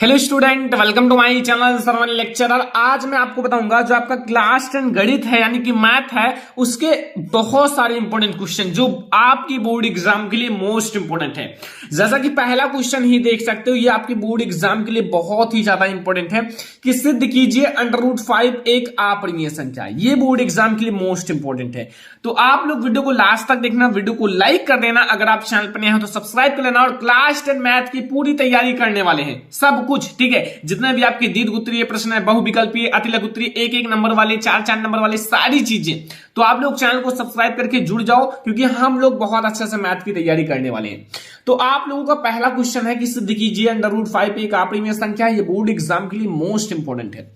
Hello student, welcome to my channel Sarwan lecturer. आज मैं आपको बताऊंगा जो आपका क्लास 10 गणित है यानी कि मैथ है, उसके बहुत सारे इंपॉर्टेंट क्वेश्चन जो आपकी बोर्ड एग्जाम के लिए मोस्ट इंपॉर्टेंट है। जैसा कि पहला क्वेश्चन ही देख सकते हो, ये आपकी बोर्ड एग्जाम के लिए बहुत ही ज्यादा इंपॉर्टेंट है कि सिद्ध कीजिए √5 एक अपरिमेय संख्या। ये बोर्ड एग्जाम के लिए मोस्ट इंपॉर्टेंट है, तो आप लोग वीडियो को लास्ट तक देखना, वीडियो को लाइक कर देना, अगर आप चैनल पर नए हो तो सब्सक्राइब कर लेना। और क्लास 10 मैथ की पूरी तैयारी करने वाले हैं सब कुछ, ठीक है। जितने भी आपके दीर्घ प्रश्न है, बहुविकल्पीय, अतिलघु उत्तरीय, एक नंबर वाले, चार नंबर वाले, सारी चीजें, तो आप लोग चैनल को सब्सक्राइब करके जुड़ जाओ, क्योंकि हम लोग बहुत अच्छे से मैथ की तैयारी करने वाले हैं। तो आप लोगों का पहला क्वेश्चन है कि सिद्ध कीजिए √5 एक अपरिमेय संख्या है। ये बोर्ड एग्जाम के लिए मोस्ट इंपॉर्टेंट है।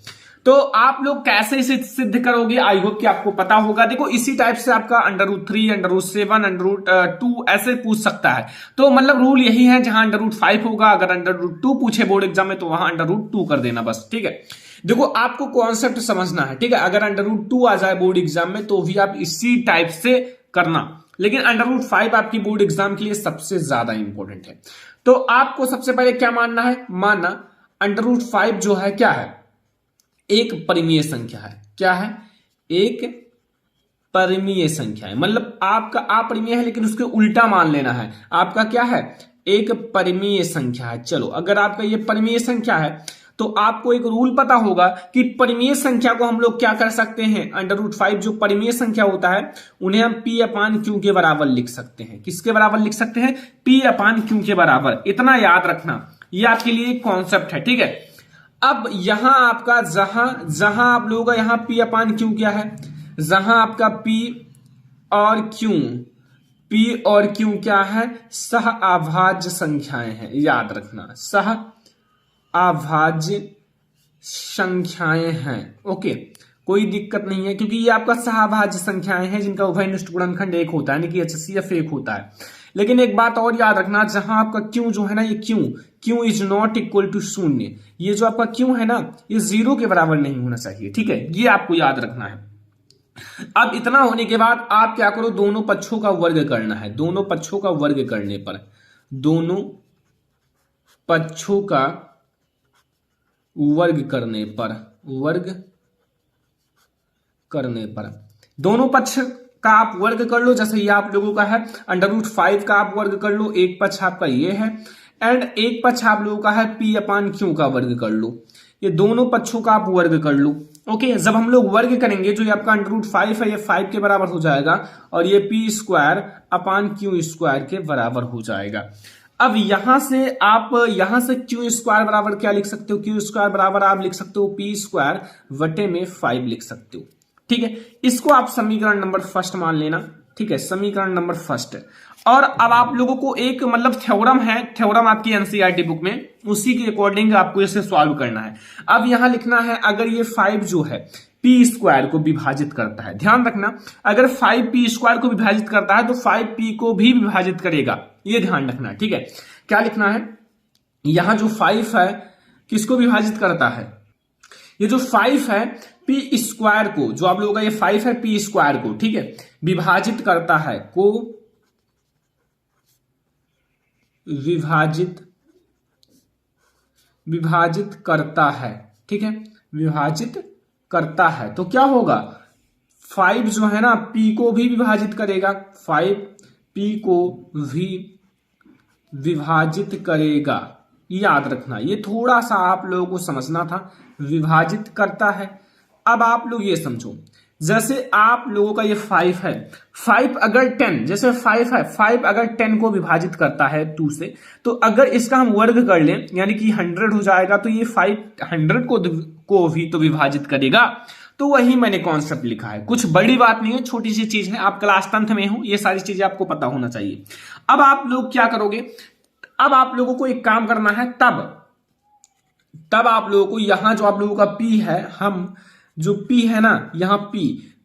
तो आप लोग कैसे इसे सिद्ध करोगे, आई होप कि आपको पता होगा। देखो, इसी टाइप से आपका √3, √7, √2 ऐसे पूछ सकता है। तो मतलब रूल यही है, जहां √5 होगा, अगर √2 पूछे बोर्ड एग्जाम में तो वहां √2 कर देना बस, ठीक है। देखो, आपको कॉन्सेप्ट समझना है, ठीक है। अगर √2 आ जाए बोर्ड एग्जाम में तो भी आप इसी टाइप से करना, लेकिन √5 आपकी बोर्ड एग्जाम के लिए सबसे ज्यादा इंपॉर्टेंट है। तो आपको सबसे पहले क्या मानना है, मानना √5 जो है क्या है, एक परिमेय संख्या है। क्या है? एक परिमेय संख्या है, मतलब आपका अपरिमेय है लेकिन उसके उल्टा मान लेना है। आपका क्या है? एक परिमेय संख्या है। चलो, अगर आपका ये परिमेय संख्या है तो आपको एक रूल पता होगा कि परिमेय संख्या को हम लोग क्या कर सकते हैं, √5 जो परिमेय संख्या होता है उन्हें हम P/Q के बराबर लिख सकते हैं। किसके बराबर लिख सकते हैं? P/Q के बराबर। इतना याद रखना, ये आपके लिए एक कॉन्सेप्ट है, ठीक है। अब यहां आपका जहां आप लोगों का यहां P/Q क्या है, जहां आपका P और Q क्या है, सह अभाज्य संख्याएं हैं। याद रखना, सह अभाज्य संख्याएं हैं। ओके, कोई दिक्कत नहीं है, क्योंकि ये आपका सहअभाज्य संख्याएं हैं जिनका उभयनिष्ठ गुणनखंड 1 होता है, यानी कि HCF 1 होता है। लेकिन एक बात और याद रखना, जहां आपका Q जो है ना, ये Q is not equal to 0। ये जो आपका Q है ना, ये 0 के बराबर नहीं होना चाहिए, ठीक है। ये आपको याद रखना है। अब इतना होने के बाद आप क्या करो, दोनों पक्षों का वर्ग करना है। दोनों पक्षों का वर्ग करने पर, दोनों पक्षों का वर्ग करने पर दोनों पक्ष का आप वर्ग कर लो। जैसे ये आप लोगों का है √5 का आप वर्ग कर लो, एक पक्ष आपका ये है, एंड एक पक्ष आप लोगों का है P/Q का वर्ग कर लो। ये दोनों पक्षों का आप वर्ग कर लो। ओके, जब हम लोग वर्ग करेंगे, जो ये आपका √5 है ये 5 के बराबर हो जाएगा, और ये P²/Q² के बराबर हो जाएगा। अब यहां से Q² बराबर क्या लिख सकते हो, Q² बराबर आप लिख सकते हो P²/5 लिख सकते हो, ठीक है। इसको आप समीकरण नंबर फर्स्ट मान लेना, ठीक है, समीकरण नंबर फर्स्ट। और अब आप लोगों को एक मतलब थ्योरम है, थ्योरम आपकी एनसीईआरटी बुक में, उसी के अकॉर्डिंग आपको इसे सॉल्व करना है। अब यहां लिखना है, अगर ये 5 जो है P² को विभाजित करता है, ध्यान रखना, अगर 5 P² को विभाजित करता है तो 5P को भी विभाजित करेगा, ये ध्यान रखना, ठीक है। क्या लिखना है, यहां जो 5 है किसको विभाजित करता है, ये जो 5 है P² को, जो आप लोगों का ये 5 है P² को, ठीक है, विभाजित करता है, को विभाजित करता है, ठीक है, विभाजित करता है। तो क्या होगा, 5 जो है ना P को भी विभाजित करेगा, 5 P को भी विभाजित करेगा। याद रखना, ये थोड़ा सा आप लोगों को समझना था, विभाजित करता है। अब आप लोग ये समझो, जैसे आप लोगों का ये 5 है, 5 अगर 10, जैसे 5 है, 5 अगर 10 को विभाजित करता है 2 से, तो अगर इसका हम वर्ग कर लें यानी कि 100 हो जाएगा, तो ये 5 100 को भी तो विभाजित करेगा। तो वही मैंने कॉन्सेप्ट लिखा है, कुछ बड़ी बात नहीं है, छोटी सी चीज है। आप क्लास 10th में हो, ये सारी चीजें आपको पता होना चाहिए। अब आप लोग क्या करोगे, अब आप लोगों को एक काम करना है, तब आप लोगों को यहां जो आप लोगों का P है, हम जो P है ना, यहां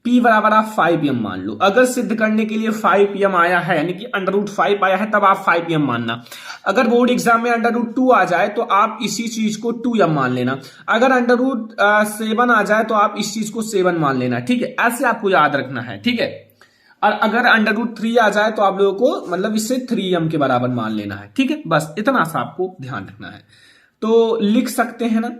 P बराबर आप 5m मान लो। अगर सिद्ध करने के लिए 5m आया है, यानी कि √5 आया है, तब आप 5m मानना। अगर बोर्ड एग्जाम में √2 आ जाए तो आप इसी चीज को 2m मान लेना। अगर √7 आ जाए तो आप इस चीज को 7 मान लेना, ठीक है। ऐसे आपको याद रखना है, ठीक है। और अगर √3 आ जाए तो आप लोगों को मतलब इससे 3m के बराबर मान लेना है, ठीक है। बस इतना सा आपको ध्यान रखना है। तो लिख सकते हैं ना,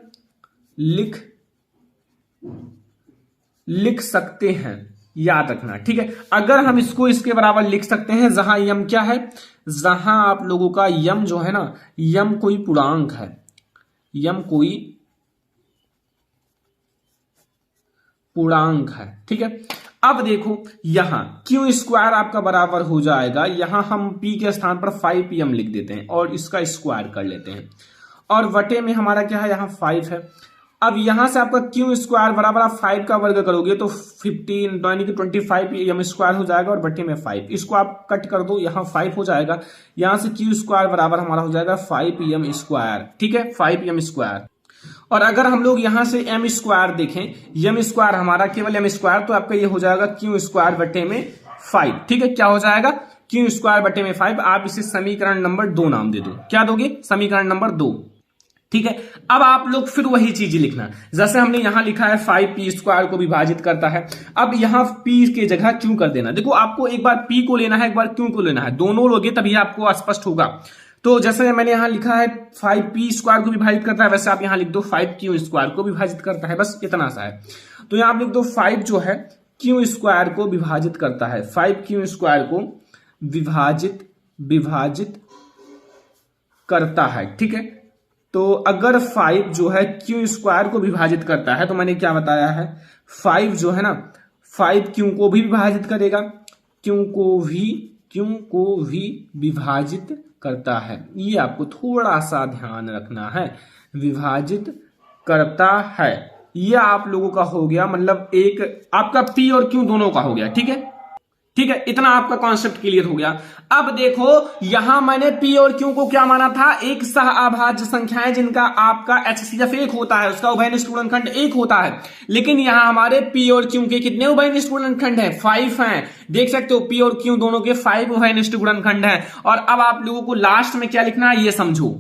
लिख सकते हैं, याद रखना, ठीक है। अगर हम इसको इसके बराबर लिख सकते हैं, जहां यम क्या है, जहां आप लोगों का यम जो है ना, यम कोई पूर्णांक है, यम कोई पूर्णांक है, ठीक है। अब देखो यहां क्यू स्क्वायर आपका बराबर हो जाएगा, यहां हम p के स्थान पर 5m लिख देते हैं और इसका स्क्वायर कर लेते हैं, और वटे में हमारा क्या है, यहां 5 है। अब यहां से आपका क्यू स्क्वायर बराबर आप 5 का वर्ग करोगे तो 15 यानी कि 25m स्क्वायर हो जाएगा, और बटे में 5, इसको आप कट कर दो, यहां 5 हो जाएगा, यहां से क्यू स्क्वायर बराबर हमारा हो जाएगा 5m स्क्वायर, ठीक है, 5m स्क्वायर। और अगर हम लोग यहां से m स्क्वायर देखें, m स्क्वायर हमारा केवल m स्क्वायर, तो आपका ये हो जाएगा क्यू स्क्वायर बटे में 5, ठीक है। क्या हो जाएगा, क्यू स्क्वायर बटे में 5। आप इसे समीकरण नंबर 2 नाम दे दो, क्या दोगे, समीकरण नंबर 2, ठीक है। अब आप लोग फिर वही चीज लिखना, जैसे हमने यहां लिखा है 5p स्क्वायर को विभाजित करता है, अब यहां p की जगह q कर देना। देखो आपको एक बार p को लेना है, एक बार q को लेना है, दोनों लोगे तभी आपको स्पष्ट होगा। तो जैसे मैंने यहां लिखा है 5p स्क्वायर को विभाजित करता है, वैसे आप यहां लिख दो 5q स्क्वायर को विभाजित करता है, बस इतना सा है। तो यहां आप लिख दो 5 जो है q स्क्वायर को विभाजित करता है, 5q स्क्वायर को विभाजित करता है, ठीक है। तो अगर 5 जो है q स्क्वायर को विभाजित करता है, तो मैंने क्या बताया है, 5 जो है ना, 5 q को भी विभाजित करेगा, q को भी विभाजित करता है, ये आपको थोड़ा सा ध्यान रखना है, विभाजित करता है, ये आप लोगों का हो गया, मतलब एक आपका p और q दोनों का हो गया, ठीक है, ठीक है। इतना आपका कॉन्सेप्ट क्लियर हो गया। अब देखो यहां मैंने p और q को क्या माना था, एक सह अभाज्य संख्याएं जिनका आपका HCF 1 होता है, उसका उभयनिष्ठ गुणनखंड 1 होता है, लेकिन यहां हमारे p और q के कितने उभयनिष्ठ गुणनखंड हैं, 5 हैं। देख सकते हो p और q दोनों के 5 उभयनिष्ठ गुणनखंड हैं। और अब आप लोगों को लास्ट में क्या लिखना है, ये समझो।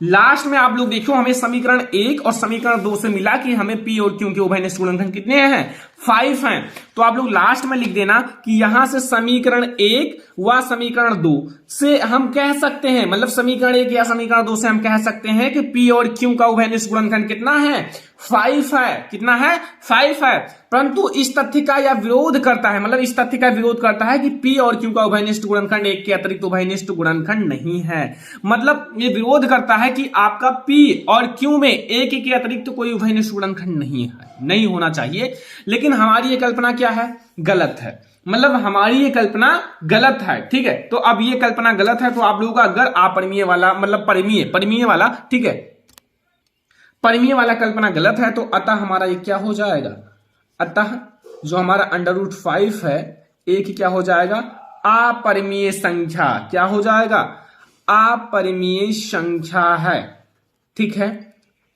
लास्ट में आप लोग देखो, हमें समीकरण 1 और समीकरण 2 से मिला कि हमें p और q के उभयनिष्ठ गुणनखंड कितने हैं, 5 हैं। तो आप लोग लास्ट में लिख देना कि यहां से समीकरण 1 व समीकरण 2 से हम कह सकते हैं, मतलब समीकरण 1 या समीकरण 2 से हम कह सकते हैं कि p और q का उभयनिष्ठ गुणनखंड कितना है, 5 है। कितना है, 5 है। परंतु इस तथ्य का यह विरोध करता है, मतलब इस तथ्य का विरोध करता है कि p और q का उभयनिष्ठ गुणनखंड 1 के अतिरिक्त उभयनिष्ठ गुणनखंड नहीं है। मतलब ये विरोध करता है कि आपका p और q में 1 के अतिरिक्त कोई उभयनिष्ठ गुणनखंड नहीं है, नहीं होना चाहिए। लेकिन हमारी ये कल्पना क्या है, गलत है, मतलब हमारी ये कल्पना गलत है, ठीक है। तो अब ये कल्पना गलत है, तो आप लोगों का अगर अपरिमेय वाला, मतलब परिमेय वाला, ठीक है, परिमेय वाला कल्पना गलत है, तो अतः हमारा ये क्या हो जाएगा, अतः जो हमारा √5 है, एक क्या हो जाएगा, अपरिमेय संख्या, क्या हो जाएगा, अपरिमेय संख्या है, ठीक है,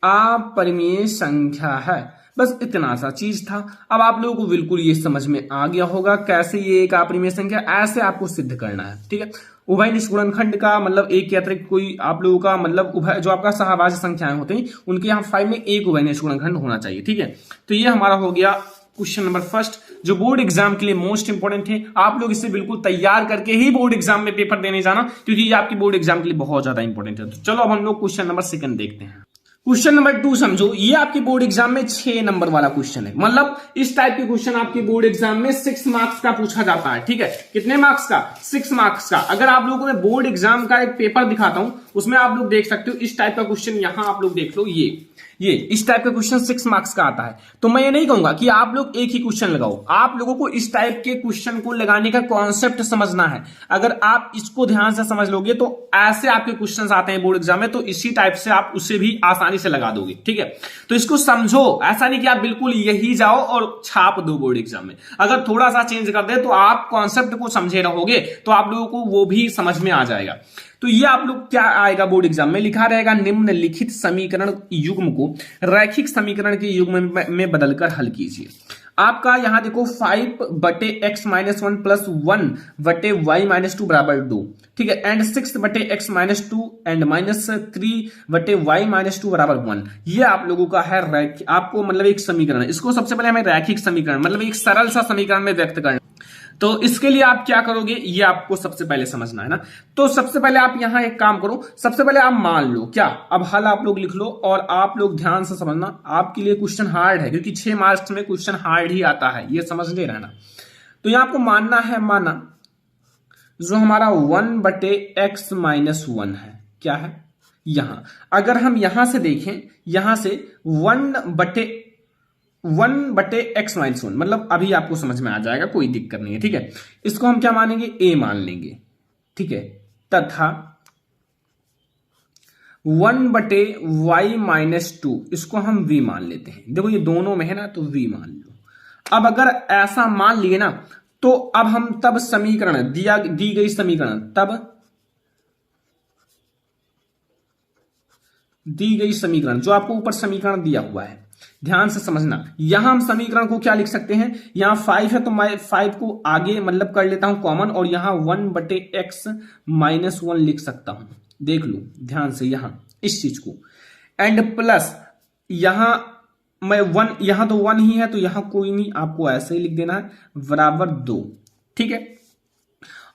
अपरिमेय संख्या है। बस इतना सा चीज था। अब आप लोगों को बिल्कुल ये समझ में आ गया होगा कैसे ये एक अपरिमेय संख्या, ऐसे आपको सिद्ध करना है, ठीक है। उभयनिष्ठ गुणनखंड का मतलब 1 के अतिरिक्त कोई आप लोगों का, मतलब उभय जो आपका सहभाज्य संख्याएं होते हैं उनके यहाँ 5 में एक उभयनिष्ठ गुणनखंड होना चाहिए, ठीक है। तो ये हमारा हो गया क्वेश्चन नंबर फर्स्ट, जो बोर्ड एग्जाम के लिए मोस्ट इंपोर्टेंट है। आप लोग इसे बिल्कुल तैयार करके ही बोर्ड एग्जाम में पेपर देने जाना, क्योंकि ये आपकी बोर्ड एग्जाम के लिए बहुत ज्यादा इंपॉर्टेंट है। तो चलो अब हम लोग क्वेश्चन नंबर सेकंड देखते हैं। क्वेश्चन नंबर 2 समझो, ये आपके बोर्ड एग्जाम में 6 नंबर वाला क्वेश्चन है, मतलब इस टाइप के क्वेश्चन आपके बोर्ड एग्जाम में 6 मार्क्स का पूछा जाता है, ठीक है। कितने मार्क्स का, 6 मार्क्स का। अगर आप लोगों को मैं बोर्ड एग्जाम का एक पेपर दिखाता हूं, उसमें आप लोग देख सकते हो इस टाइप का क्वेश्चन, यहां आप लोग देख लो, ये इस टाइप का क्वेश्चन 6 मार्क्स का आता है। तो मैं ये नहीं कहूंगा कि आप लोग एक ही क्वेश्चन लगाओ, आप लोगों को इस टाइप के क्वेश्चन को लगाने का कॉन्सेप्ट समझना है। अगर आप इसको ध्यान से समझ लोगे तो ऐसे आपके क्वेश्चंस आते हैं बोर्ड एग्जाम में, तो इसी टाइप से आप उसे भी आसानी से लगा दोगे, ठीक है। तो इसको समझो, ऐसा नहीं कि आप बिल्कुल यही जाओ और छाप दो बोर्ड एग्जाम में। अगर थोड़ा सा चेंज कर दे तो आप कॉन्सेप्ट को समझे रहोगे, तो आप लोगों को वो भी समझ में आ जाएगा। तो ये आप लोग क्या आएगा बोर्ड एग्जाम में, लिखा रहेगा निम्नलिखित समीकरण युग्म को रैखिक समीकरण के युग्म में बदलकर हल कीजिए। आपका यहां देखो 5/x-1 प्लस 1/y-2 बराबर 2, ठीक है, एंड 6/x-2 एंड -3/y-2 बराबर 1। ये आप लोगों का है आपको मतलब एक समीकरण। इसको सबसे पहले हमें रैखिक समीकरण, मतलब एक सरल सा समीकरण में व्यक्त करना। तो इसके लिए आप क्या करोगे, ये आपको सबसे पहले समझना है ना। तो सबसे पहले आप यहां एक काम करो, सबसे पहले आप मान लो क्या, अब हल आप लोग लिख लो और आप लोग ध्यान से समझना। आपके लिए क्वेश्चन हार्ड है क्योंकि 6 मार्क्स में क्वेश्चन हार्ड ही आता है, ये समझ ले रहना। तो यहां आपको मानना है, माना जो हमारा 1/x-1 है, क्या है यहां, अगर हम यहां से देखें, यहां से 1/x-1 मतलब अभी आपको समझ में आ जाएगा, कोई दिक्कत नहीं है, ठीक है। इसको हम क्या मानेंगे, a मान लेंगे, ठीक है, तथा 1/y-2 इसको हम v मान लेते हैं। देखो ये दोनों में है ना, तो v मान लो। अब अगर ऐसा मान लिए ना, तो अब हम तब समीकरण दी गई समीकरण, तब दी गई समीकरण जो आपको ऊपर समीकरण दिया हुआ है, ध्यान से समझना। यहां हम समीकरण को क्या लिख सकते हैं, यहां 5 है तो मैं 5 को आगे मतलब कर लेता हूं कॉमन, और यहां 1/x-1 लिख सकता हूं। देख लो ध्यान से यहां इस चीज को, एंड प्लस यहां मैं 1, यहां तो 1 ही है तो यहां कोई नहीं, आपको ऐसे ही लिख देना है, बराबर 2, ठीक है।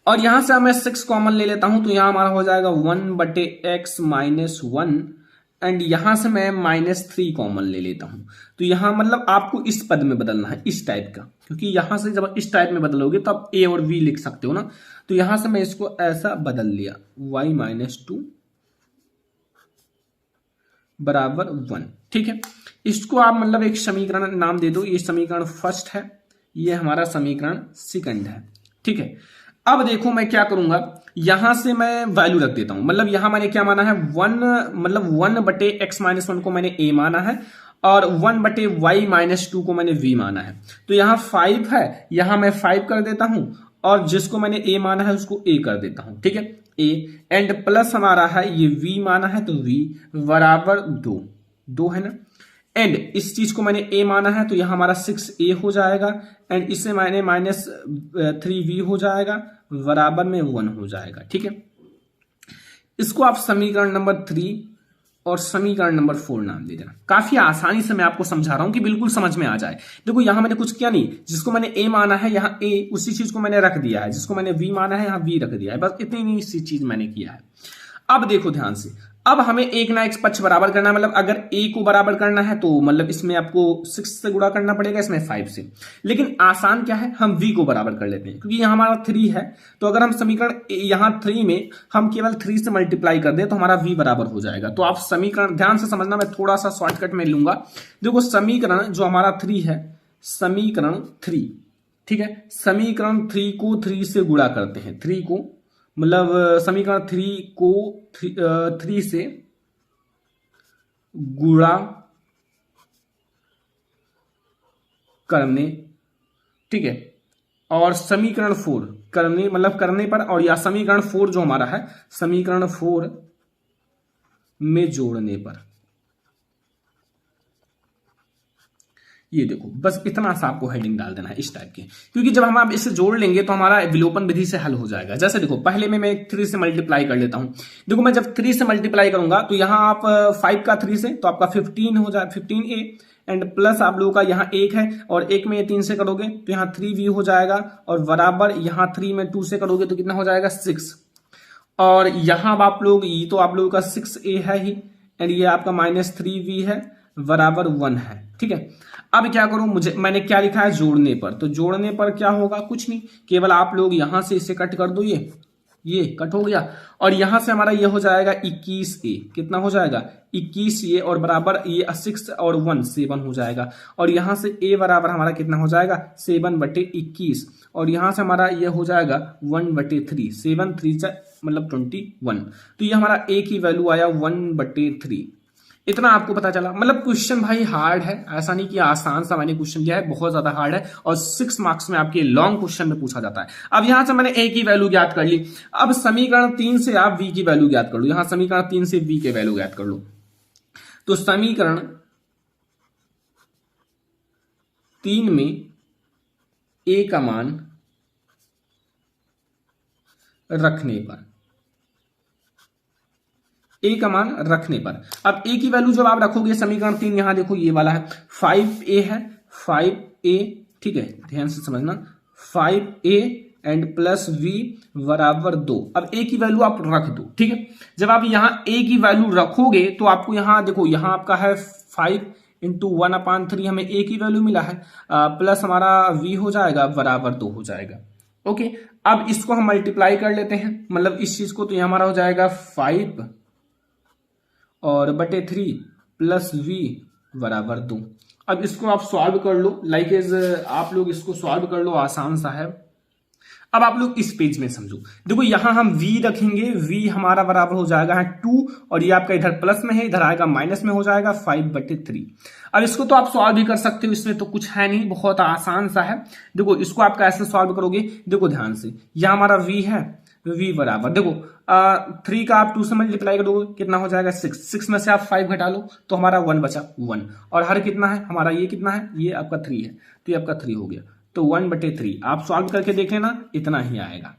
और यहां से मैं 6 कॉमन ले लेता हूं, तो यहां हमारा हो जाएगा 1/x-1, एंड यहां से मैं -3 कॉमन ले लेता हूं। तो यहां मतलब आपको इस पद में बदलना है, इस टाइप का, क्योंकि यहां से जब इस टाइप में बदलोगे तो आप a और v लिख सकते हो ना। तो यहां से मैं इसको ऐसा बदल लिया, y-2 बराबर 1, ठीक है। इसको आप मतलब एक समीकरण नाम दे दो, ये समीकरण फर्स्ट है, ये हमारा समीकरण सेकंड है, ठीक है। अब देखो मैं क्या करूंगा, यहां से मैं वैल्यू रख देता हूं, मतलब यहां मैंने क्या माना है, 1 मतलब 1/x-1 को मैंने a माना है, और 1/y-2 को मैंने v माना है। तो यहां 5 है, यहां मैं 5 कर देता हूं, और जिसको मैंने a माना है उसको a कर देता हूं, ठीक है, a, एंड प्लस हमारा है ये v माना है, तो v बराबर 2 है ना, एंड इस चीज को मैंने a माना है तो यहां हमारा 6a हो जाएगा, एंड इससे मैंने -3v हो जाएगा, बराबर में 1 हो जाएगा, ठीक है। इसको आप समीकरण नंबर 3 और समीकरण नंबर 4 नाम दे देना। काफी आसानी से मैं आपको समझा रहा हूं कि बिल्कुल समझ में आ जाए। देखो यहां मैंने कुछ किया नहीं, जिसको मैंने a माना है यहां a, उसी चीज को मैंने रख दिया है, जिसको मैंने v माना है यहां v रख दिया है, बस इतनी सी चीज मैंने किया है। अब देखो ध्यान से, अब हमें एक ना एक पक्ष बराबर करना है, मतलब अगर a को बराबर करना है तो मतलब इसमें आपको 6 से गुणा करना पड़ेगा, इसमें 5 से। लेकिन आसान क्या है, हम v को बराबर कर लेते हैं, क्योंकि यहां हमारा 3 है, तो अगर हम समीकरण यहां 3 में हम केवल 3 से मल्टीप्लाई कर दें तो हमारा v बराबर हो जाएगा। तो आप समीकरण ध्यान से समझना, मैं थोड़ा सा शॉर्टकट में लूंगा। देखो समीकरण जो हमारा 3 है, समीकरण 3, ठीक है, समीकरण 3 को 3 से गुणा करते हैं, 3 को मतलब समीकरण 3 को 3 से गुणा करने, ठीक है, और समीकरण 4 करने मतलब करने पर, और या समीकरण 4 जो हमारा है, समीकरण 4 में जोड़ने पर। ये देखो बस इतना सा आपको हेडिंग डाल देना है इस टाइप के, क्योंकि जब हम आप इसे जोड़ लेंगे तो हमारा विलोपन विधि से हल हो जाएगा। जैसे देखो पहले में मैं 3 से मल्टीप्लाई कर लेता हूं। देखो मैं जब 3 से मल्टीप्लाई करूंगा तो यहां आप 5 का 3 से, तो आपका 15 हो जाए, 15a, एंड प्लस आप लोगों का यहाँ 1 है, और 1 में ये 3 से करोगे तो यहाँ 3v हो जाएगा, और बराबर यहाँ 3 में 2 से करोगे तो कितना हो जाएगा 6, और यहां आप लोग ये तो आप लोगों का 6a है ही, एंड ये आपका -3v है, बराबर 1 है, ठीक है। अब क्या करूं, मैंने क्या लिखा है, जोड़ने पर। तो जोड़ने पर क्या होगा, कुछ नहीं, केवल आप लोग यहां से इसे कट कर दो, ये कट हो गया, और यहां से हमारा ये हो जाएगा 21a, कितना हो जाएगा 21a, और बराबर ये 6 और 1 7 हो जाएगा, और यहां से a बराबर हमारा कितना हो जाएगा 7/21, और यहां से हमारा ये हो जाएगा 1/3, 7 3 मतलब 21। तो ये हमारा a की वैल्यू आया 1/3। इतना आपको पता चला। मतलब क्वेश्चन भाई हार्ड है, ऐसा नहीं कि आसान सा मैंने क्वेश्चन दिया है, बहुत ज्यादा हार्ड है, और 6 मार्क्स में आपके लॉन्ग क्वेश्चन में पूछा जाता है। अब यहां से मैंने a की वैल्यू ज्ञात कर ली, अब समीकरण 3 से आप v की वैल्यू ज्ञात कर लो। यहां समीकरण 3 से v के वैल्यू ज्ञात कर लो, तो समीकरण 3 में a का मान रखने पर, a का मान रखने पर, अब a की वैल्यू जब आप रखोगे, समीकरण 3 यहां देखो ये वाला है, 5a है, 5a, ठीक है, ध्यान से समझना, 5a एंड प्लस v बराबर 2। अब a की वैल्यू आप रख दो, ठीक है। जब आप यहां a की वैल्यू रखोगे तो आपको यहां देखो, यहां आपका है 5 इंटू 1/3, हमें a की वैल्यू मिला है, प्लस हमारा v हो जाएगा बराबर 2 हो जाएगा। ओके, अब इसको हम मल्टीप्लाई कर लेते हैं, मतलब इस चीज को, तो ये हमारा हो जाएगा 5 और बटे 3 प्लस v बराबर 2। अब इसको आप सॉल्व कर लो, लाइक एज आप लोग इसको सॉल्व कर लो, आसान सा है। अब आप लोग इस पेज में समझो, देखो यहां हम v रखेंगे, v हमारा बराबर हो जाएगा 2 और ये आपका इधर प्लस में है, इधर आएगा माइनस में, हो जाएगा 5/3। अब इसको तो आप सॉल्व भी कर सकते हो, इसमें तो कुछ है नहीं, बहुत आसान सा है। देखो इसको आप कैसे सॉल्व करोगे, देखो ध्यान से, यहां हमारा v है, v बराबर देखो 3 का आप 2 से मल्टीप्लाई करोगे कितना हो जाएगा 6 में से आप 5 घटा लो तो हमारा 1 बचा 1, और हर कितना है हमारा, ये कितना है, ये आपका 3 है, तो ये आपका 3 हो गया, तो 1/3 आप सॉल्व करके देख लेना, इतना ही आएगा।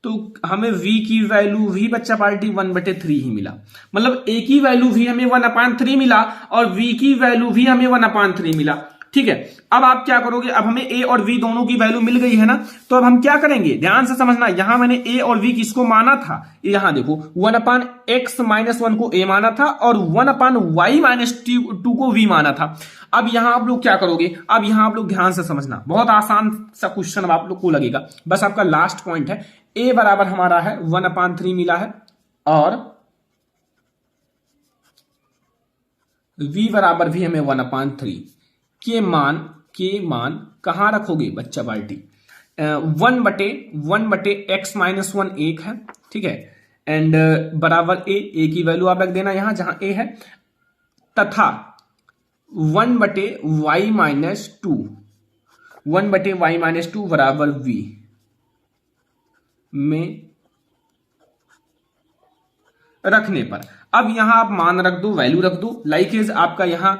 तो हमें v की वैल्यू, v बच्चा पार्टी 1/3 ही मिला, मतलब a की वैल्यू v हमें 1/3 मिला और v की वैल्यू भी हमें 1/3 मिला, ठीक है। अब आप क्या करोगे, अब हमें a और v दोनों की वैल्यू मिल गई है ना, तो अब हम क्या करेंगे, ध्यान से समझना, यहां मैंने a और v किसको माना था, यहां देखो 1/x-1 को a माना था और 1/y-2 को v माना था। अब यहां आप लोग क्या करोगे, अब यहां आप लोग ध्यान से समझना, बहुत आसान सा क्वेश्चन अब आप लोग को लगेगा, बस आपका लास्ट पॉइंट है। a बराबर हमारा है 1/3 मिला है और v बराबर भी हमें 1/3 के मान कहां रखोगे बच्चा पार्टी, 1/x-1 1 है, ठीक है, एंड बराबर a की वैल्यू आप रख देना यहां जहां a है, तथा 1/y-2 बराबर v में रखने पर, अब यहां आप मान रख दो, वैल्यू रख दो, लाइक एज आपका यहां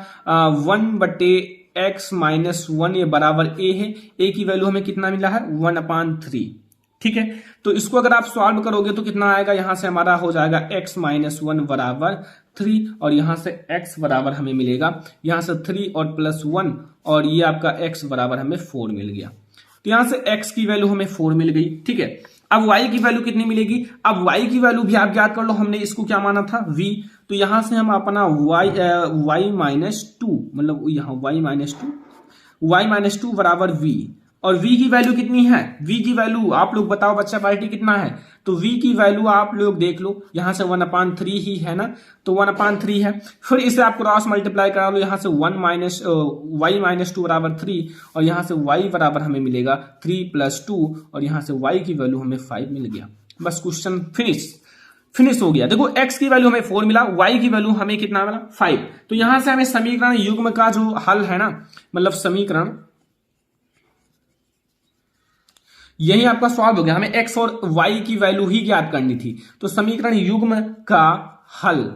1/x-1 ये बराबर a है, a की वैल्यू हमें कितना मिला है 1/3, ठीक है। तो इसको अगर आप सॉल्व करोगे तो कितना आएगा, यहां से हमारा हो जाएगा x-1 बराबर 3 और यहां से x बराबर हमें मिलेगा, यहां से 3 और प्लस 1 और ये आपका x बराबर हमें 4 मिल गया, तो यहां से x की वैल्यू हमें 4 मिल गई, ठीक है। अब y की वैल्यू कितनी मिलेगी, अब y की वैल्यू भी आप याद कर लो, हमने इसको क्या माना था v, तो यहां से हम अपना y-2 मतलब यहां y-2 बराबर v, और v की वैल्यू कितनी है, v की वैल्यू आप लोग बताओ बच्चा पार्टी कितना है, तो v की वैल्यू आप लोग देख लो, यहां से 1/3 ही है ना, तो 1/3 है, फिर इसे आप क्रॉस मल्टीप्लाई करा लो, यहां से y-2 बराबर 3 और यहां से y बराबर हमें मिलेगा 3 + 2 और यहां से y की वैल्यू हमें 5 मिल गया, बस क्वेश्चन फिनिश हो गया। देखो x की वैल्यू हमें 4 मिला, y की वैल्यू हमें कितना मिला 5, तो यहां से हमें समीकरण युग्म का जो हल है ना, मतलब समीकरण यही आपका सॉल्व हो गया, हमें x और y की वैल्यू ही ज्ञात करनी थी, तो समीकरण युग्म का हल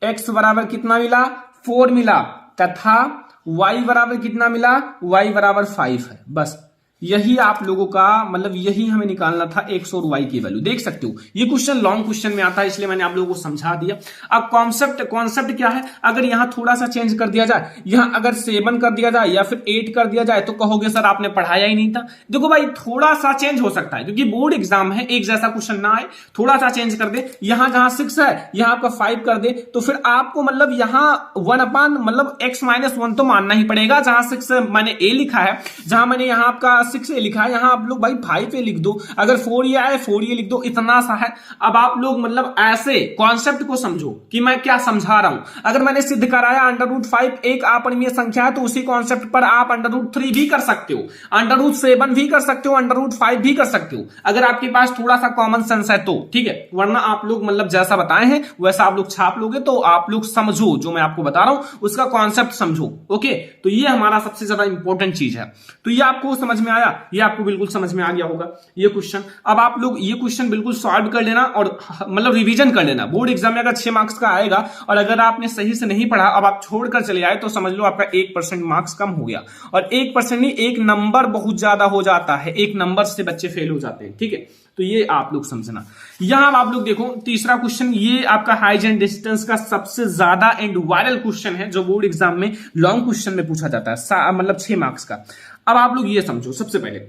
x बराबर कितना मिला 4 मिला, तथा y बराबर कितना मिला, y बराबर 5 है, बस यही आप लोगों का मतलब यही हमें निकालना था x और y की वैल्यू। देख सकते हो ये क्वेश्चन लॉन्ग क्वेश्चन में आता है, इसलिए मैंने आप लोगों को समझा दिया। अब कॉन्सेप्ट क्या है, अगर यहां थोड़ा सा चेंज कर दिया जाए, यहां अगर 7 कर दिया जाए या फिर 8 कर दिया जाए तो कहोगे सर आपने पढ़ाया ही नहीं था। देखो भाई थोड़ा सा चेंज हो सकता है क्योंकि बोर्ड एग्जाम है, एक जैसा क्वेश्चन ना आए, थोड़ा सा चेंज कर दे, यहां जहां 6 है यहां आपका 5 कर दे, तो फिर आपको मतलब यहां 1 x-1 तो मानना ही पड़ेगा। जहां 6 मैंने a लिखा है, जहां मैंने यहां आपका 6a लिखा है, यहां आप लोग भाई 5a लिख दो, अगर 4a आए 4a लिख दो, इतना सा है। अब आप लोग मतलब ऐसे कॉन्सेप्ट को समझो कि मैं क्या समझा रहा हूं। अगर मैंने सिद्ध कराया √5 एक अपरिमेय संख्या है, तो उसी कॉन्सेप्ट पर आप √3 भी कर सकते हो, √7 भी कर सकते हो, √5 भी कर सकते हो, अगर आपके पास थोड़ा सा कॉमन सेंस है तो, ठीक है। वरना आप लोग मतलब जैसा बताए हैं वैसा आप लोग छाप लोगे, तो आप लोग समझो जो मैं आपको बता रहा हूं उसका कॉन्सेप्ट समझो। ओके, तो ये हमारा सबसे ज्यादा इंपॉर्टेंट चीज है। तो ये आपको समझ में आया, ये आपको बिल्कुल समझ में आ गया होगा ये क्वेश्चन। अब आप लोग ये क्वेश्चन बिल्कुल सॉल्व कर लेना और मतलब रिवीजन कर लेना। बोर्ड एग्जाम में अगर 6 मार्क्स का आएगा और अगर आपने सही से नहीं पढ़ा, अब आप छोड़कर चले आए, तो समझ लो आपका 1% मार्क्स कम हो गया। और 1% नहीं, 1 नंबर बहुत ज्यादा हो जाता है, 1 नंबर से बच्चे फेल हो जाते हैं, ठीक है। तो ये आप लोग समझना। यहां आप लोग देखो तीसरा क्वेश्चन, ये आपका हाइट एंड डिस्टेंस का सबसे ज्यादा एंड वायरल क्वेश्चन है जो बोर्ड एग्जाम में लॉन्ग क्वेश्चन में पूछा जाता है, मतलब 6 मार्क्स का। अब आप लोग ये समझो, सबसे पहले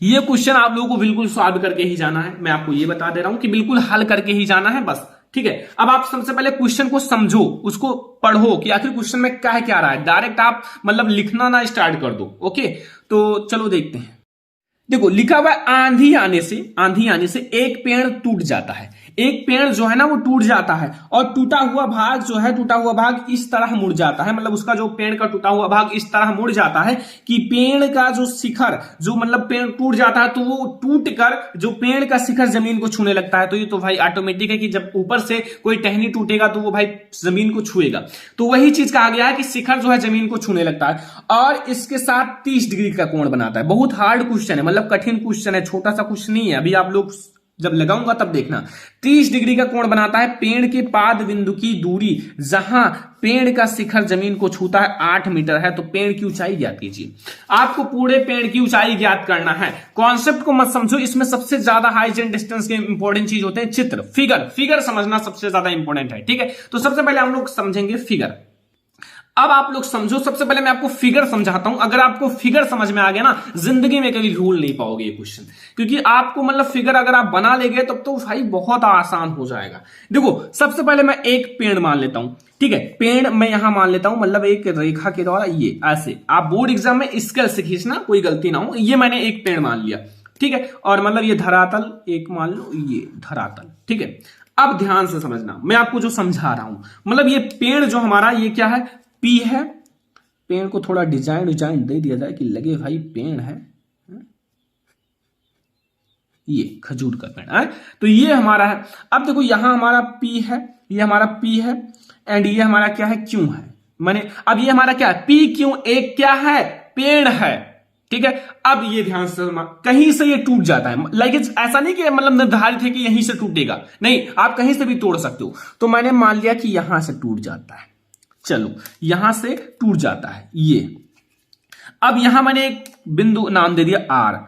ये क्वेश्चन आप लोगों को बिल्कुल सॉल्व करके ही जाना है। मैं आपको ये बता दे रहा हूं कि बिल्कुल हल करके ही जाना है बस, ठीक है। अब आप सबसे पहले क्वेश्चन को समझो, उसको पढ़ो कि आखिर क्वेश्चन में क्या रहा है। डायरेक्ट आप मतलब लिखना ना स्टार्ट कर दो, ओके। तो चलो देखते हैं। देखो लिखा हुआ है आंधी आने से एक पेड़ टूट जाता है। एक पेड़ जो है ना वो टूट जाता है और टूटा हुआ भाग इस तरह मुड़ जाता है। मतलब उसका जो पेड़ का टूटा हुआ भाग इस तरह मुड़ जाता है कि पेड़ का जो शिखर जो मतलब पेड़ टूट जाता है तो वो टूट कर जो पेड़ का शिखर जमीन को छूने लगता है। तो ये तो भाई ऑटोमेटिक है कि जब ऊपर से कोई टहनी टूटेगा तो वो भाई जमीन को छुएगा। तो वही चीज कहा गया है कि शिखर जो है जमीन को छूने लगता है और इसके साथ 30 डिग्री का कोण बनाता है। बहुत हार्ड क्वेश्चन है, मतलब कठिन क्वेश्चन है, छोटा सा क्वेश्चन नहीं है। अभी आप लोग जब लगाऊंगा तब देखना। 30 डिग्री का कोण बनाता है पेड़ के पाद बिंदु की दूरी जहां पेड़ का शिखर जमीन को छूता है 8 मीटर है। तो पेड़ की ऊंचाई ज्ञात कीजिए। आपको पूरे पेड़ की ऊंचाई ज्ञात करना है। कॉन्सेप्ट को मत समझो, इसमें सबसे ज्यादा हाइट एंड डिस्टेंस के इंपॉर्टेंट चीज होते हैं चित्र, फिगर समझना सबसे ज्यादा इंपॉर्टेंट है, ठीक है। तो सबसे पहले हम लोग समझेंगे फिगर। अब आप लोग समझो, सबसे पहले मैं आपको फिगर समझाता हूं। अगर आपको फिगर समझ में आ गया ना, जिंदगी में कभी भूल नहीं पाओगे ये क्वेश्चन, क्योंकि आपको मतलब फिगर अगर आप बना लेंगे तब तो भाई बहुत आसान हो जाएगा। देखो सबसे पहले मैं एक पेड़ मान लेता हूं, ठीक है। पेड़ मैं यहां मान लेता हूं, मतलब एक रेखा के द्वारा ये ऐसे। आप बोर्ड एग्जाम में स्केल से खींचना, कोई गलती ना हो। ये मैंने एक पेड़ मान लिया, ठीक है। और मतलब ये धरातल एक मान लो, ये धरातल, ठीक है। अब ध्यान से समझना, मैं आपको जो समझा रहा हूं, मतलब ये पेड़ जो हमारा ये क्या है, पी है। पेड़ को थोड़ा डिजाइन दे दिया जाए कि लगे भाई पेड़ है। ये खजूर का पेड़ है, तो ये हमारा है। अब देखो यहां हमारा पी है, ये हमारा पी है एंड ये हमारा क्या है, क्यू है। माने अब ये हमारा क्या है, पी क्यू एक क्या है, पेड़ है, ठीक है। अब ये ध्यान से कहीं से ये टूट जाता है, लाइक ऐसा नहीं कि मतलब निर्धारित है कि यहीं से टूटेगा, नहीं, आप कहीं से भी तोड़ सकते हो। तो मैंने मान लिया कि यहां से टूट जाता है, चलो यहां से टूट जाता है ये। अब यहां मैंने एक बिंदु नाम दे दिया आर।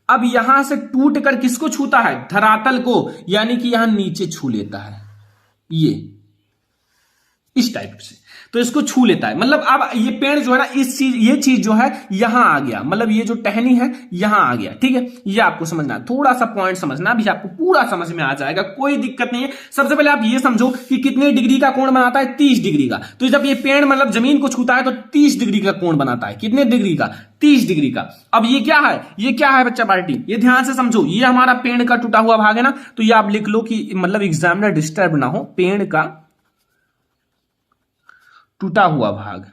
अब यहां से टूट कर किसको छूता है, धरातल को, यानी कि यहां नीचे छू लेता है ये इस टाइप से, तो इसको छू लेता है। मतलब अब ये पेड़ जो है ना, ये चीज जो है यहां आ गया, मतलब ये जो टहनी है यहां आ गया, ठीक है। ये आपको समझना है, थोड़ा सा पॉइंट समझना, अभी आपको पूरा समझ में आ जाएगा, कोई दिक्कत नहीं है। सबसे पहले आप ये समझो कि कितने डिग्री का कोण बनाता है, 30 डिग्री का। तो जब ये पेड़ मतलब जमीन को छूता है तो 30 डिग्री का कोण बनाता है। कितने डिग्री का, 30 डिग्री का। अब ये क्या है बच्चा पार्टी, ये ध्यान से समझो। ये हमारा पेड़ का टूटा हुआ भाग है ना, तो ये आप लिख लो कि मतलब एग्जामिनर डिस्टर्ब ना हो, पेड़ का टूटा हुआ भाग,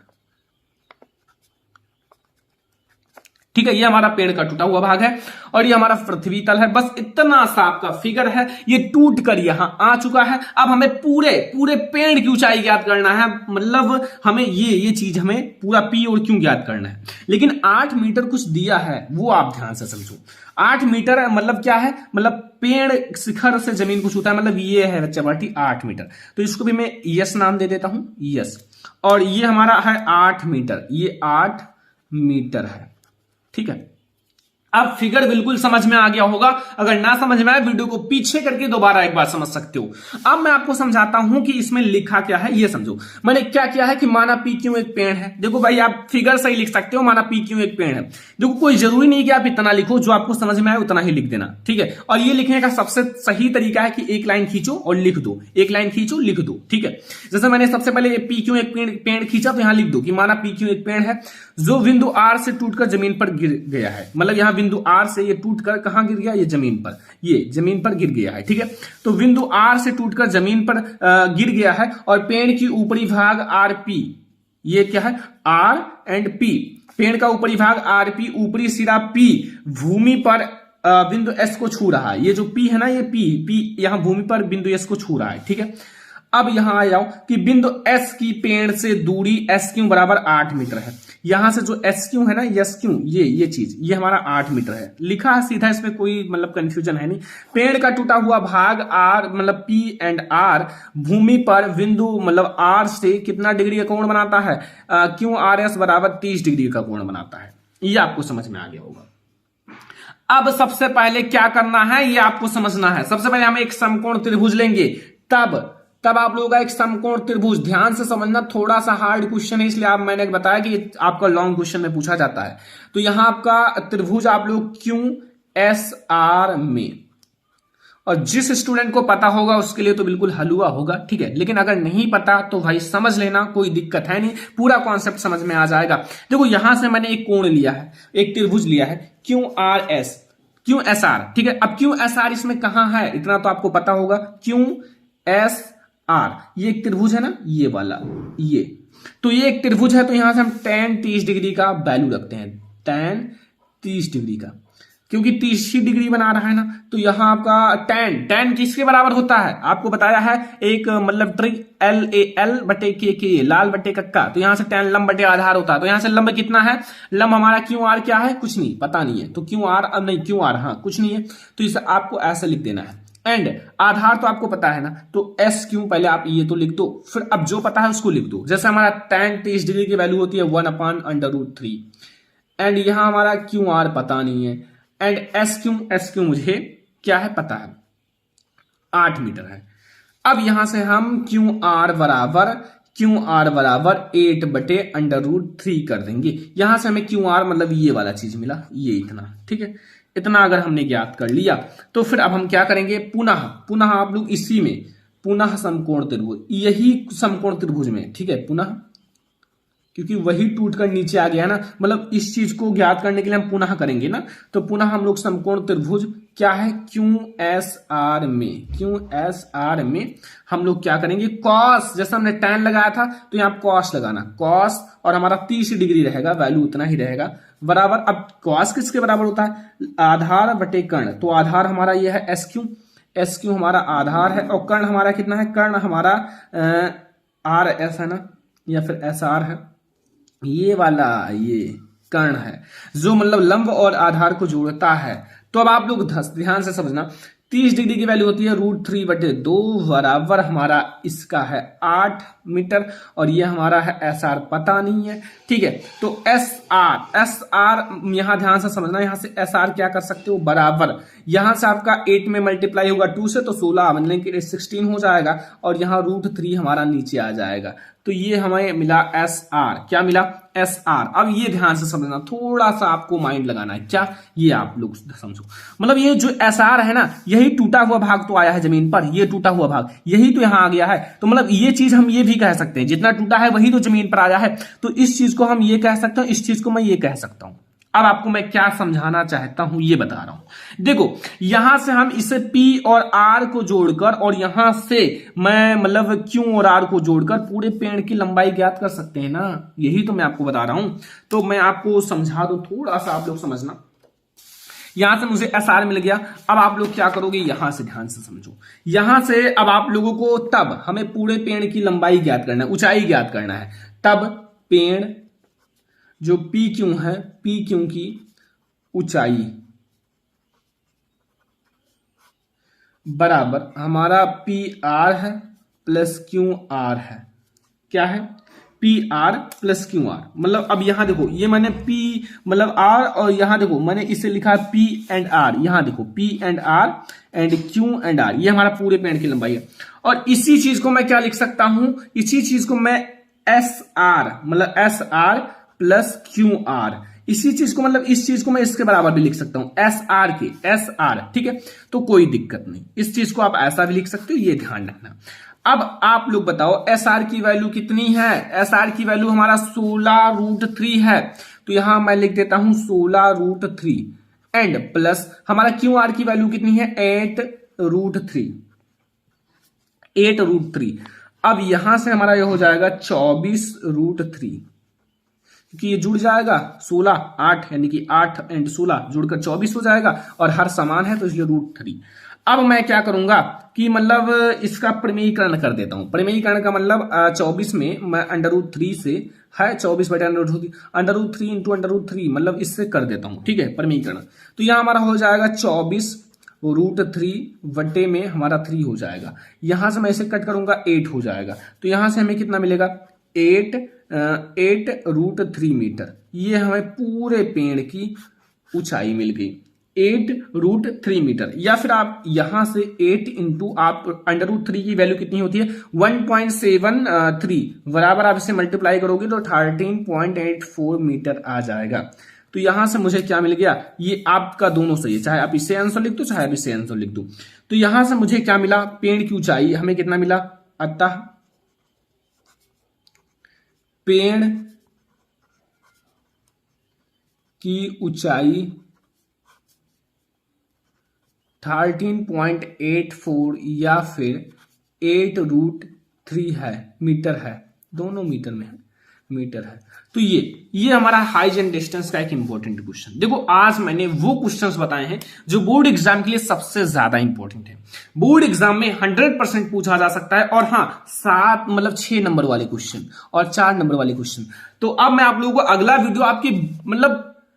ठीक है। ये हमारा पेड़ का टूटा हुआ भाग है और ये हमारा पृथ्वी तल है। बस इतना सा आपका फिगर है, ये टूट कर यहां आ चुका है। अब हमें पूरे पेड़ की ऊंचाई ज्ञात करना है, मतलब हमें ये चीज हमें पूरा पी और क्यू ज्ञात करना है। लेकिन 8 मीटर कुछ दिया है, वो आप ध्यान से समझो। 8 मीटर मतलब क्या है, मतलब पेड़ शिखर से जमीन को छूता है, मतलब ये है बच्चा पार्टी 8 मीटर। तो इसको भी मैं यस नाम दे देता हूं, यस। और ये हमारा है 8 मीटर, ये 8 मीटर है, ठीक है। अब फिगर बिल्कुल समझ में आ गया होगा। अगर ना समझ में आए वीडियो को पीछे करके दोबारा एक बार समझ सकते हो। अब मैं आपको समझाता हूं कि इसमें लिखा क्या है, ये समझो। मैंने क्या किया है कि माना पी क्यू एक पेड़ है। देखो भाई आप फिगर सही लिख सकते हो, माना पी क्यू एक पेड़ है। देखो कोई जरूरी नहीं कि आप इतना लिखो, जो आपको समझ में आए उतना ही लिख देना, ठीक है। और ये लिखने का सबसे सही तरीका है कि एक लाइन खींचो और लिख दो, एक लाइन खींचो लिख दो, ठीक है। जैसे मैंने सबसे पहले पी क्यू एक पेड़ खींचा, तो यहां लिख दो कि माना पी क्यू एक पेड़ है जो बिंदु आर से टूटकर जमीन पर गिर गया है। मतलब यहां बिंदु आर से ये टूटकर कहां गिर गया, ये जमीन पर, ये जमीन पर गिर गया है, ठीक है। तो बिंदु आर से टूटकर जमीन पर गिर गया है और पेड़ की ऊपरी भाग आर पी, ये क्या है, आर एंड पी। पेड़ का ऊपरी भाग आर पी, ऊपरी सिरा पी भूमि पर बिंदु एस को छू रहा है। ये जो पी है ना, ये पी यहां भूमि पर बिंदु एस को छू रहा है, ठीक है। अब यहां आ जाओ कि बिंदु एस की पेड़ से दूरी एस क्यू बराबर 8 मीटर है। यहां से जो एस क्यू है ना, एस क्यू, ये चीज, ये हमारा 8 मीटर है। लिखा है सीधा, इसमें कोई मतलब कंफ्यूजन है नहीं। पेड़ का टूटा हुआ भाग आर मतलब पी एंड आर भूमि पर बिंदु मतलब आर से कितना डिग्री का कोण बनाता है, क्यू आर एस बराबर 30 डिग्री का कोण बनाता है। ये आपको समझ में आ गया होगा। अब सबसे पहले क्या करना है, ये आपको समझना है। सबसे पहले हम एक समकोण त्रिभुज लेंगे, तब आप लोगों का एक समकोण त्रिभुज, ध्यान से समझना, थोड़ा सा हार्ड क्वेश्चन है इसलिए मैंने बताया कि आपका लॉन्ग क्वेश्चन में पूछा जाता है। तो यहां आपका त्रिभुज आप लोग क्यू एस आर में, और जिस स्टूडेंट को पता होगा उसके लिए तो बिल्कुल हलवा होगा, ठीक है। लेकिन अगर नहीं पता तो भाई समझ लेना, कोई दिक्कत है नहीं, पूरा कॉन्सेप्ट समझ में आ जाएगा। देखो यहां से मैंने एक कोण लिया है, एक त्रिभुज लिया है Q R S, Q S R, ठीक है। अब क्यू एस आर इसमें कहां है इतना तो आपको पता होगा, क्यू एस आर ये एक त्रिभुज है ना, ये वाला, ये तो ये एक त्रिभुज है। तो यहां से हम tan 30 डिग्री का वैल्यू रखते हैं, tan 30 डिग्री का, क्योंकि 30 ही डिग्री बना रहा है ना। तो यहां आपका tan किसके बराबर होता है आपको बताया है, एक मतलब ट्रिक LAL बटे के, लाल बटे कक्का। तो यहां से tan लंब बटे आधार होता है। तो यहां से लंब कितना है, लंब हमारा QR क्या है, कुछ नहीं, पता नहीं है। तो QR अब नहीं, QR हाँ कुछ नहीं है, तो इसे आपको ऐसे लिख देना है। एंड आधार तो आपको पता है ना, तो SQ पहले आप ये तो लिख दो, फिर अब जो पता है उसको लिख दो। जैसे हमारा tan 30 डिग्री की वैल्यू होती है 1/√3, एंड यहां हमारा QR पता नहीं है, एंड SQ मुझे क्या है पता है, 8 मीटर है। अब यहां से हम QR बराबर 8/√3 कर देंगे। यहां से हमें QR मतलब ये वाला चीज मिला, ये इतना, ठीक है। इतना अगर हमने ज्ञात कर लिया तो फिर अब हम क्या करेंगे, पुनः आप लोग इसी में पुनः समकोण त्रिभुज, यही समकोण त्रिभुज में, ठीक है, पुनः, क्योंकि वही टूटकर नीचे आ गया ना, मतलब इस चीज को ज्ञात करने के लिए हम पुनः करेंगे ना। तो पुनः हम लोग समकोण त्रिभुज क्या है, QSR में हम लोग क्या करेंगे, कॉस, जैसे हमने tan लगाया था तो यहाँ कॉस लगाना, कॉस, और हमारा 30 डिग्री रहेगा, वैल्यू उतना ही रहेगा, बराबर। अब कॉस किसके बराबर होता है, आधार बटे कर्ण। तो आधार हमारा ये है SQ हमारा आधार है, और कर्ण हमारा कितना है, कर्ण हमारा RS है ना, या फिर SR है, ये वाला, ये कर्ण है जो मतलब लंब और आधार को जोड़ता है। तो अब आप लोग ध्यान से समझना, 30 डिग्री की वैल्यू होती है √3/2 बराबर हमारा इसका है 8 मीटर, और ये हमारा है SR पता नहीं है, ठीक है। तो SR यहां ध्यान से समझना, यहां से SR क्या कर सकते हो, बराबर, यहां से आपका 8 में मल्टीप्लाई होगा 2 से, तो 16 बनने के लिए 16 हो जाएगा, और यहां √3 हमारा नीचे आ जाएगा। तो ये हमें मिला SR, क्या मिला, SR। अब ये ध्यान से समझना, थोड़ा सा आपको माइंड लगाना है, क्या, ये आप लोग समझो, मतलब ये जो SR है ना, यही टूटा हुआ भाग तो आया है जमीन पर, ये टूटा हुआ भाग यही तो यहां आ गया है। तो मतलब ये चीज हम ये भी कह सकते हैं, जितना टूटा है वही तो जमीन पर आया है। तो इस चीज को हम ये कह सकते हैं, इस चीज को मैं ये कह सकता हूं। अब आपको मैं क्या समझाना चाहता हूं ये बता रहा हूं। देखो यहां से हम इसे P और R को जोड़कर, और यहां से मैं मतलब Q और R को जोड़कर पूरे पेड़ की लंबाई ज्ञात कर सकते हैं ना, यही तो मैं आपको बता रहा हूं। तो मैं आपको समझा दूं, थोड़ा सा आप लोग समझना। यहां से मुझे SR मिल गया, अब आप लोग क्या करोगे, यहां से ध्यान से समझो, यहां से अब आप लोगों को तब हमें पूरे पेड़ की लंबाई ज्ञात करना है, ऊंचाई ज्ञात करना है। तब पेड़ जो PQ है, PQ की ऊंचाई बराबर हमारा PR है प्लस QR है, क्या है, PR प्लस QR। मतलब अब यहां देखो, ये मैंने P मतलब R, और यहां देखो मैंने इसे लिखा है P एंड R, यहां देखो P and R and Q and R, ये हमारा पूरे पेड़ की लंबाई है। और इसी चीज को मैं क्या लिख सकता हूं, इसी चीज को मैं SR मतलब SR प्लस QR, इसी चीज को मतलब इस चीज को मैं इसके बराबर भी लिख सकता हूं, SR, ठीक है। तो कोई दिक्कत नहीं, इस चीज को आप ऐसा भी लिख सकते हो, ये ध्यान रखना। अब आप लोग बताओ SR की वैल्यू कितनी है, SR की वैल्यू हमारा 16√3 है। तो यहां मैं लिख देता हूं 16√3 एंड प्लस हमारा QR की वैल्यू कितनी है, 8√3। अब यहां से हमारा ये हो जाएगा 24√3, क्योंकि ये जुड़ जाएगा 16 8 यानी कि 8 एंड 16 जुड़कर 24 हो जाएगा, और हर समान है तो इसलिए √3। अब मैं क्या करूंगा कि मतलब इसका परिमेयीकरण कर देता हूं। परिमेयीकरण का मतलब 24 में मैं √3 से है 24/√3 इंटू √3 मतलब इससे कर देता हूं, ठीक है, परिमेयीकरण। तो यहां हमारा हो जाएगा 24√3 वटे में हमारा 3 हो जाएगा। यहां से मैं इसे कट करूंगा 8 हो जाएगा। तो यहां से हमें कितना मिलेगा, 8√3 मीटर। ये हमें पूरे पेड़ की ऊंचाई मिल गई। 8√3 मीटर, या फिर आप यहां से 8 इंटू आप √3 की वैल्यू कितनी होती है 1.73 बराबर आप इसे मल्टीप्लाई करोगे तो 13.84 मीटर आ जाएगा। तो यहां से मुझे क्या मिल गया, ये आपका दोनों सही है, चाहे आप इसे आंसर लिख दो चाहे आप इसे आंसर लिख दो। तो यहां से मुझे क्या मिला, पेड़ की ऊंचाई हमें कितना मिला, अतः पेड़ की ऊंचाई 13.84 या फिर 8√3 है, मीटर है, दोनों मीटर में है, मीटर है। तो ये हमारा हाइट एंड डिस्टेंस का एक इंपॉर्टेंट क्वेश्चन। देखो आज मैंने वो क्वेश्चंस बताए हैं जो बोर्ड एग्जाम के लिए सबसे ज्यादा इंपॉर्टेंट है, बोर्ड एग्जाम में 100% पूछा जा सकता है, और हाँ 6 नंबर वाले क्वेश्चन और 4 नंबर वाले क्वेश्चन। तो अब मैं आप लोगों को अगला वीडियो आपकी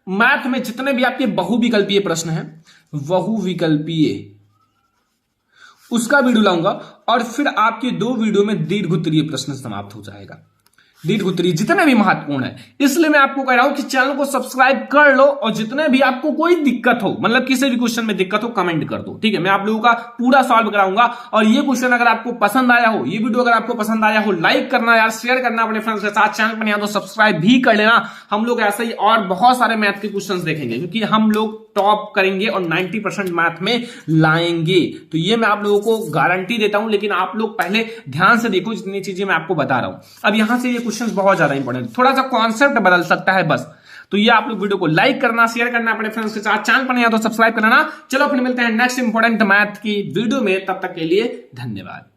मैथ में जितने भी आपके बहुविकल्पीय प्रश्न हैं, बहुविकल्पीय उसका वीडियो लाऊंगा, और फिर आपके 2 वीडियो में दीर्घोत्तरीय प्रश्न समाप्त हो जाएगा। दीर्घोत्तरीय जितने भी महत्वपूर्ण है, इसलिए मैं आपको कह रहा हूं कि चैनल को सब्सक्राइब कर लो, और जितने भी आपको कोई दिक्कत हो, किसी भी क्वेश्चन में दिक्कत हो, कमेंट कर दो, ठीक है। मैं आप लोगों का पूरा सॉल्व कराऊंगा। और ये क्वेश्चन अगर आपको पसंद आया हो, ये वीडियो अगर आपको पसंद आया हो, लाइक करना यार, शेयर करना अपने फ्रेंड्स के साथ, चैनल पर नहीं आ तो सब्सक्राइब भी कर लेना। हम लोग ऐसे ही और बहुत सारे मैथ के क्वेश्चन देखेंगे, क्योंकि हम लोग टॉप करेंगे और 90% मैथ में लाएंगे। तो ये मैं आप लोगों को गारंटी देता हूं, लेकिन आप लोग पहले ध्यान से देखो जितनी चीजें मैं आपको बता रहा हूं। अब यहां से ये क्वेश्चंस बहुत ज्यादा इंपॉर्टेंट, थोड़ा सा कॉन्सेप्ट बदल सकता है बस। तो ये आप लोग वीडियो को लाइक करना, शेयर करना अपने फ्रेंड्स के साथ, चैनल पर नहीं आ तो सब्सक्राइब करना। चलो फिर मिलते हैं नेक्स्ट इंपॉर्टेंट मैथ की वीडियो में, तब तक के लिए धन्यवाद।